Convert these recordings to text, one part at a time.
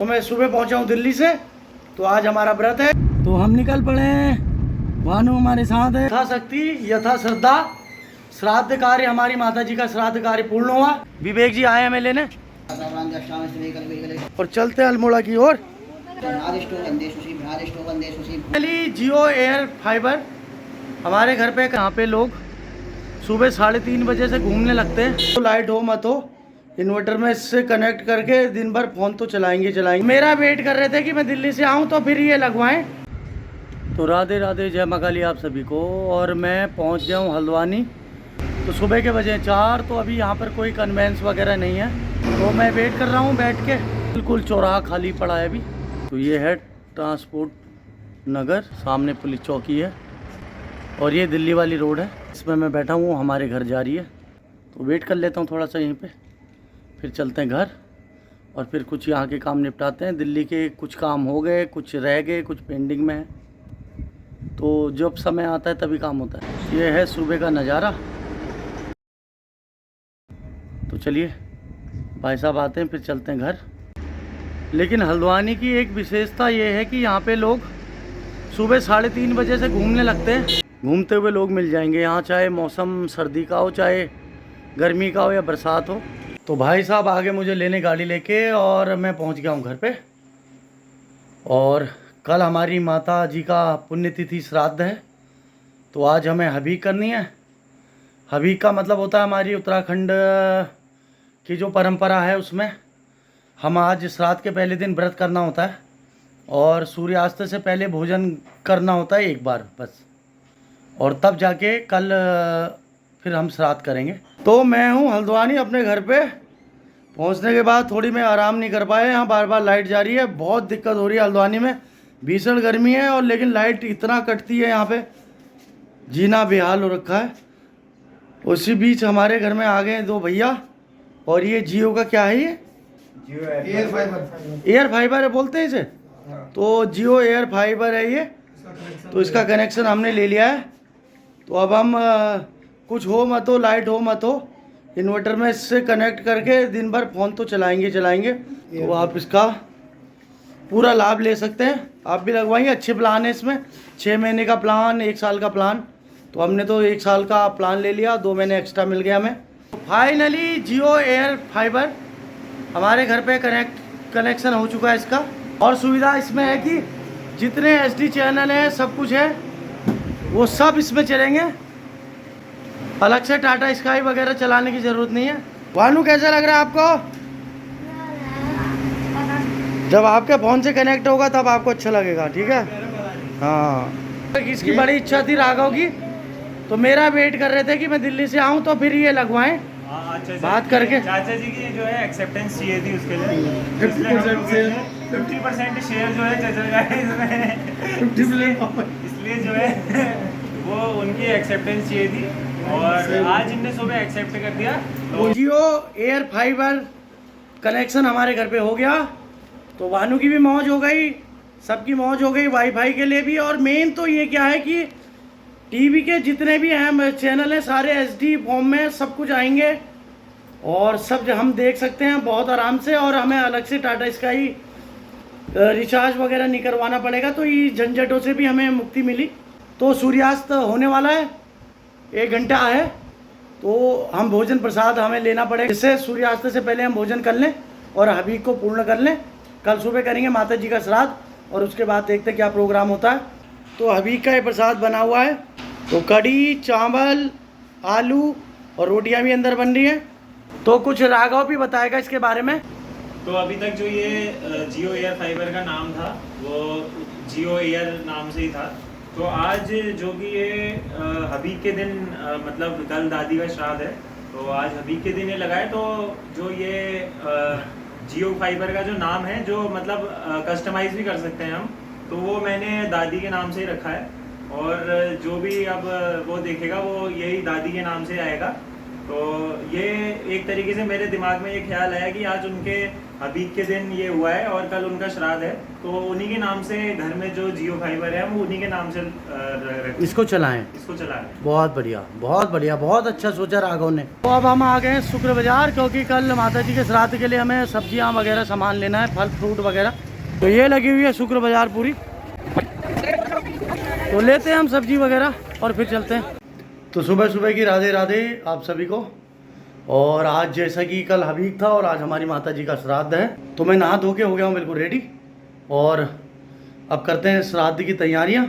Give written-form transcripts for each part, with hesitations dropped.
तो मैं सुबह पहुंचा हूं दिल्ली से, तो आज हमारा व्रत है, तो हम निकल पड़े हैं। भानु हमारे साथ है। यथाशक्ति यथा श्रद्धा श्राद्ध कार्य, हमारी माता जी का श्राद्ध कार्य पूर्ण हुआ। विवेक जी आए हमें लेने और चलते हैं अल्मोड़ा की ओर। जियो एयर फाइबर हमारे घर पे, यहाँ पे लोग सुबह 3:30 बजे से घूमने लगते हैं। तो लाइट हो मत हो, इन्वर्टर में इससे कनेक्ट करके दिन भर फ़ोन तो चलाएंगे। मेरा वेट कर रहे थे कि मैं दिल्ली से आऊं तो फिर ये लगवाएं। तो राधे राधे, जय मां काली आप सभी को। और मैं पहुंच गया हूं हल्द्वानी। तो सुबह के बजे 4, तो अभी यहाँ पर कोई कन्वेंस वगैरह नहीं है, तो मैं वेट कर रहा हूँ बैठ के। बिल्कुल चौराहा खाली पड़ा है अभी। तो ये है ट्रांसपोर्ट नगर, सामने पुलिस चौकी है और ये दिल्ली वाली रोड है, इसमें मैं बैठा हूँ। हमारे घर जा रही है, तो वेट कर लेता हूँ थोड़ा सा यहीं पे, फिर चलते हैं घर और फिर कुछ यहाँ के काम निपटाते हैं। दिल्ली के कुछ काम हो गए, कुछ रह गए, कुछ पेंडिंग में है, तो जब समय आता है तभी काम होता है। ये है सुबह का नज़ारा। तो चलिए भाई साहब आते हैं, फिर चलते हैं घर। लेकिन हल्द्वानी की एक विशेषता ये है कि यहाँ पे लोग सुबह 3:30 बजे से घूमने लगते हैं। घूमते हुए लोग मिल जाएंगे यहाँ, चाहे मौसम सर्दी का हो, चाहे गर्मी का हो या बरसात हो। तो भाई साहब आगे मुझे लेने गाड़ी लेके, और मैं पहुँच गया हूँ घर पे। और कल हमारी माता जी का पुण्यतिथि श्राद्ध है, तो आज हमें हबीक करनी है। हबीक का मतलब होता है हमारी उत्तराखंड की जो परंपरा है, उसमें हम आज श्राद्ध के पहले दिन व्रत करना होता है और सूर्यास्त से पहले भोजन करना होता है एक बार बस, और तब जाके कल फिर हम श्राद्ध करेंगे। तो मैं हूँ हल्द्वानी अपने घर पे। पहुँचने के बाद थोड़ी मैं आराम नहीं कर पाया, यहाँ बार बार लाइट जा रही है, बहुत दिक्कत हो रही है हल्द्वानी में। भीषण गर्मी है और लेकिन लाइट इतना कटती है यहाँ पे, जीना बेहाल हो रखा है। उसी बीच हमारे घर में आ गए 2 भैया, और ये जियो का क्या है, ये एयर फाइबर है बोलते हैं इसे। तो जियो एयर फाइबर है ये, तो इसका कनेक्शन हमने ले लिया है। तो अब हम कुछ हो मत हो, लाइट हो मत हो, इन्वर्टर में इससे कनेक्ट करके दिन भर फ़ोन तो चलाएंगे। तो आप इसका पूरा लाभ ले सकते हैं, आप भी लगवाइए। अच्छे प्लान है इसमें, 6 महीने का प्लान, 1 साल का प्लान। तो हमने तो 1 साल का प्लान ले लिया, 2 महीने एक्स्ट्रा मिल गया हमें। फाइनली जियो एयर फाइबर हमारे घर पे कनेक्शन हो चुका है इसका। और सुविधा इसमें है कि जितने HD चैनल हैं, सब कुछ है, वो सब इसमें चलेंगे। अलग से टाटा स्काई वगैरह चलाने की ज़रूरत नहीं है। भानु कैसा लग रहा है आपको? जब आपके फ़ोन से कनेक्ट होगा तब आपको अच्छा लगेगा, ठीक है। हाँ, इसकी बड़ी इच्छा थी राघव की, तो मेरा वेट कर रहे थे कि मैं दिल्ली से आऊँ तो फिर ये लगवाएं। बात करके चाचा जी की जो है एक्सेप्टेंस चाहिए थी, उसके लिए 50% शेयर जो है चाचा जी इसलिए जो है वो उनकी एक्सेप्टेंस चाहिए थी, और आज इनने सुबह एक्सेप्ट कर दिया। तो जियो एयर फाइबर कनेक्शन हमारे घर पे हो गया। तो भानु की भी मौज हो गई, सबकी मौज हो गई, वाईफाई के लिए भी। और मेन तो ये क्या है कि टीवी के जितने भी अहम चैनल हैं सारे HD फॉर्म में सब कुछ आएंगे, और सब हम देख सकते हैं बहुत आराम से। और हमें अलग से टाटा स्काई रिचार्ज वगैरह नहीं करवाना पड़ेगा, तो ये झंझटों से भी हमें मुक्ति मिली। तो सूर्यास्त होने वाला है, 1 घंटा है, तो हम भोजन प्रसाद हमें लेना पड़ेगा, जिससे सूर्यास्त से पहले हम भोजन कर लें और हबीक को पूर्ण कर लें। कल सुबह करेंगे माता जी का श्राद्ध, और उसके बाद देखते हैं क्या प्रोग्राम होता है। तो हबीक का ये प्रसाद बना हुआ है, तो कढ़ी, चावल, आलू और रोटियां भी अंदर बन रही हैं। तो कुछ राघव भी बताएगा इसके बारे में। तो अभी तक जो ये जियो एयर फाइबर का नाम था वो जियो एयर नाम से ही था। तो आज जो कि ये हबीक के दिन, मतलब कल दादी का श्राद्ध है, तो आज हबीक के दिन ये लगाए। तो जो ये जियो फाइबर का जो नाम है, जो मतलब कस्टमाइज भी कर सकते हैं हम, तो वो मैंने दादी के नाम से ही रखा है। और जो भी अब वो देखेगा वो यही दादी के नाम से आएगा। तो ये एक तरीके से मेरे दिमाग में ये ख्याल आया कि आज उनके हबीब के दिन ये हुआ है और कल उनका श्राद्ध है, तो उन्हीं के नाम से घर में जो जियो फाइबर है वो उन्हीं के नाम से इसको चलाएं। बहुत बढ़िया, बहुत बढ़िया, बहुत अच्छा सोचा राघव ने। तो अब हम आ गए हैं शुक्र बाजार, क्योंकि कल माता जी के श्राद्ध के लिए हमें सब्जियां वगैरह सामान लेना है, फल फ्रूट वगैरह। तो ये लगी हुई है शुक्र बाजार पूरी, तो लेते हैं हम सब्जी वगैरह और फिर चलते हैं। तो सुबह सुबह की राधे राधे आप सभी को। और आज जैसा कि कल हबीब था और आज हमारी माता जी का श्राद्ध है, तो मैं नहा धो के हो गया हूँ बिल्कुल रेडी। और अब करते हैं श्राद्ध की तैयारियाँ,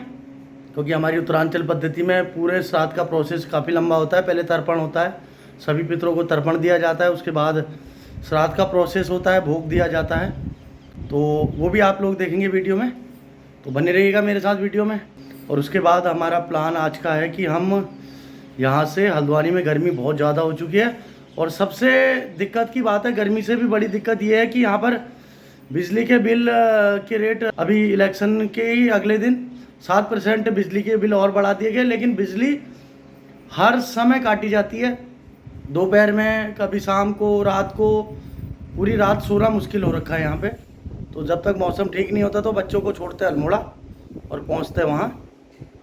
क्योंकि हमारी उत्तरांचल पद्धति में पूरे श्राद्ध का प्रोसेस काफ़ी लंबा होता है। पहले तर्पण होता है, सभी पितरों को तर्पण दिया जाता है, उसके बाद श्राद्ध का प्रोसेस होता है, भोग दिया जाता है। तो वो भी आप लोग देखेंगे वीडियो में, तो बने रहिएगा मेरे साथ वीडियो में। और उसके बाद हमारा प्लान आज का है कि हम यहाँ से हल्द्वानी में गर्मी बहुत ज़्यादा हो चुकी है, और सबसे दिक्कत की बात है, गर्मी से भी बड़ी दिक्कत ये है कि यहाँ पर बिजली के बिल के रेट अभी इलेक्शन के ही अगले दिन 7% बिजली के बिल और बढ़ा दिए गए, लेकिन बिजली हर समय काटी जाती है, दोपहर में, कभी शाम को, रात को, पूरी रात सोना मुश्किल हो रखा है यहाँ पे। तो जब तक मौसम ठीक नहीं होता तो बच्चों को छोड़ते अल्मोड़ा और पहुँचते वहाँ।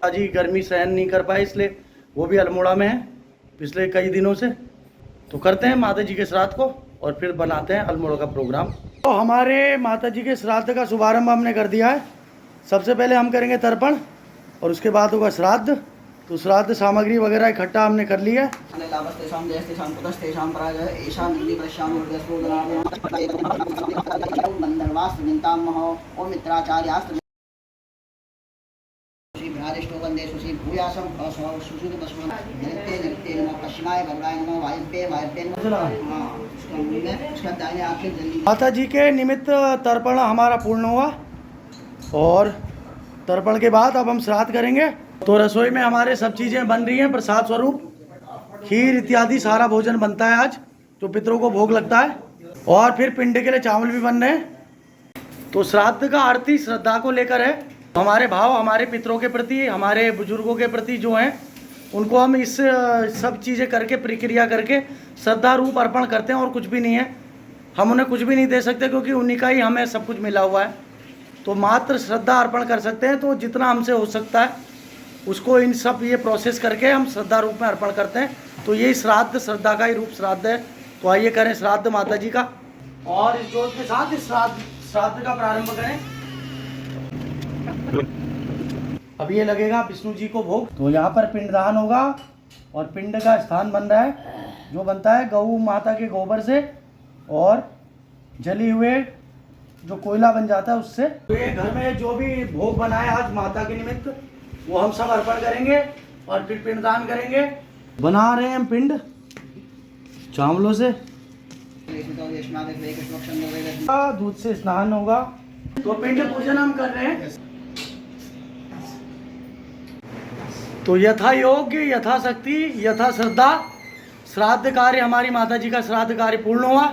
आज ही गर्मी सहन नहीं कर पाए, इसलिए वो भी अल्मोड़ा में है पिछले कई दिनों से। तो करते हैं माता जी के श्राद्ध को और फिर बनाते हैं अल्मोड़ा का प्रोग्राम। तो हमारे माता जी के श्राद्ध का शुभारंभ हमने कर दिया है। सबसे पहले हम करेंगे तर्पण और उसके बाद होगा श्राद्ध। तो श्राद्ध सामग्री वगैरह इकट्ठा हमने कर लिया है। माता जी के निमित्त तर्पण हमारा पूर्ण हुआ और तर्पण के बाद अब हम श्राद्ध करेंगे। तो रसोई में हमारे सब चीज़ें बन रही हैं, प्रसाद स्वरूप खीर इत्यादि सारा भोजन बनता है आज, जो पितरों को भोग लगता है। और फिर पिंड के लिए चावल भी बन रहे हैं। तो श्राद्ध का आरती श्रद्धा को लेकर है। हमारे भाव हमारे पितरों के प्रति, हमारे बुजुर्गों के प्रति जो हैं, उनको हम इस सब चीज़ें करके, प्रक्रिया करके श्रद्धा रूप अर्पण करते हैं, और कुछ भी नहीं है। हम उन्हें कुछ भी नहीं दे सकते, क्योंकि उन्हीं का ही हमें सब कुछ मिला हुआ है। तो मात्र श्रद्धा अर्पण कर सकते हैं। तो जितना हमसे हो सकता है उसको इन सब ये प्रोसेस करके हम श्रद्धा रूप में अर्पण करते हैं। तो यही श्राद्ध श्रद्धा का ही रूप श्राद्ध है। तो आइए करें श्राद्ध माता जी का, और इस जोत के साथ इस श्राद्ध का प्रारंभ करें। अब ये लगेगा विष्णु जी को भोग। तो यहाँ पर पिंडदान होगा और पिंड का स्थान बन रहा है, जो बनता है गौ माता के गोबर से और जली हुए जो कोयला बन जाता है उससे। तो ये घर में जो भी भोग बना है आज माता के निमित्त, वो हम सब अर्पण करेंगे और फिर पिंडदान करेंगे। बना रहे हैं हम पिंड चावलों से, दूध से स्नान होगा। तो पिंड पूजन हम कर रहे हैं। तो यथा योग्य, यथा शक्ति, यथा श्रद्धा श्राद्ध कार्य, हमारी माता जी का श्राद्ध कार्य पूर्ण हुआ,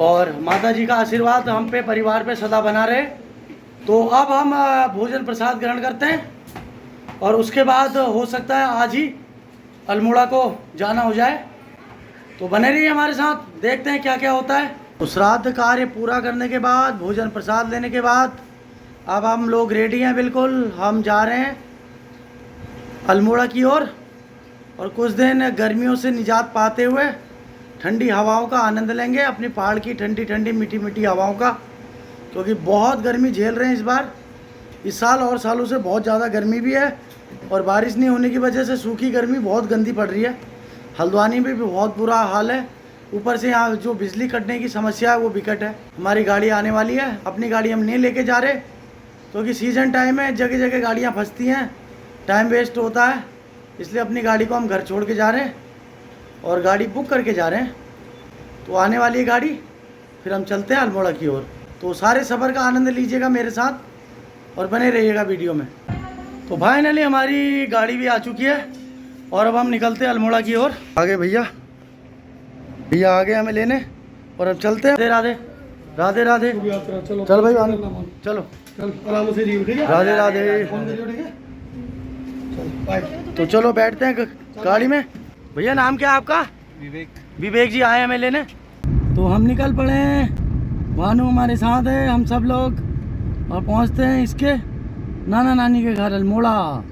और माता जी का आशीर्वाद हम पे, परिवार पे सदा बना रहे। तो अब हम भोजन प्रसाद ग्रहण करते हैं, और उसके बाद हो सकता है आज ही अल्मोड़ा को जाना हो जाए। तो बने रहिए हमारे साथ, देखते हैं क्या क्या होता है। तो श्राद्ध कार्य पूरा करने के बाद, भोजन प्रसाद लेने के बाद, अब हम लोग रेडी हैं बिल्कुल। हम जा रहे हैं अल्मोड़ा की ओर, और कुछ दिन गर्मियों से निजात पाते हुए ठंडी हवाओं का आनंद लेंगे, अपनी पहाड़ की ठंडी ठंडी मीठी मीठी हवाओं का, क्योंकि बहुत गर्मी झेल रहे हैं इस बार। इस साल और सालों से बहुत ज़्यादा गर्मी भी है, और बारिश नहीं होने की वजह से सूखी गर्मी बहुत गंदी पड़ रही है। हल्द्वानी में भी बहुत बुरा हाल है, ऊपर से यहाँ जो बिजली कटने की समस्या है वो विकट है। हमारी गाड़ी आने वाली है, अपनी गाड़ी हम नहीं लेके जा रहे, क्योंकि सीज़न टाइम है, जगह जगह गाड़ियाँ फंसती हैं, टाइम वेस्ट होता है, इसलिए अपनी गाड़ी को हम घर छोड़ के जा रहे हैं और गाड़ी बुक करके जा रहे हैं। तो आने वाली है गाड़ी, फिर हम चलते हैं अल्मोड़ा की ओर। तो सारे सफ़र का आनंद लीजिएगा मेरे साथ और बने रहिएगा वीडियो में। तो फाइनली हमारी गाड़ी भी आ चुकी है और अब हम निकलते हैं अल्मोड़ा की ओर। आगे भैया आ गए हमें लेने, और अब चलते हैं। राधे राधे राधे। चल भाई चलो आराम से, राधे राधे। तो चलो बैठते हैं गाड़ी में, भैया नाम क्या है आपका? विवेक। विवेक जी आए हमें लेने। तो हम निकल पड़े हैं, भानु हमारे साथ है, हम सब लोग, और पहुंचते हैं इसके नाना नानी के घर अल्मोड़ा।